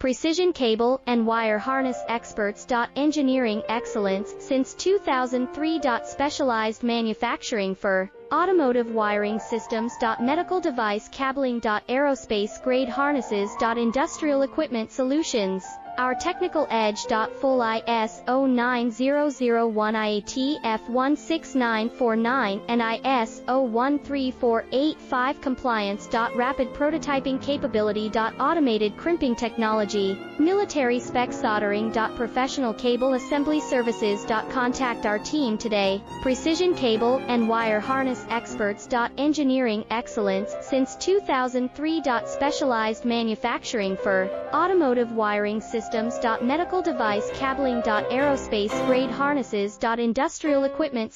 precision cable and wire harness experts. Engineering excellence since 2003. Specialized manufacturing for automotive wiring systems. Medical device cabling. Aerospace grade harnesses. Industrial equipment solutions. Our technical edge. Full ISO 9001 IATF 16949 and ISO 13485 compliance. Rapid prototyping capability. Automated crimping technology. Military spec soldering. Professional cable assembly services. Contact our team today. Precision cable and wire harness experts. Engineering excellence since 2003. Specialized manufacturing for automotive wiring systems. Medical device cabling. Aerospace grade harnesses. Industrial equipment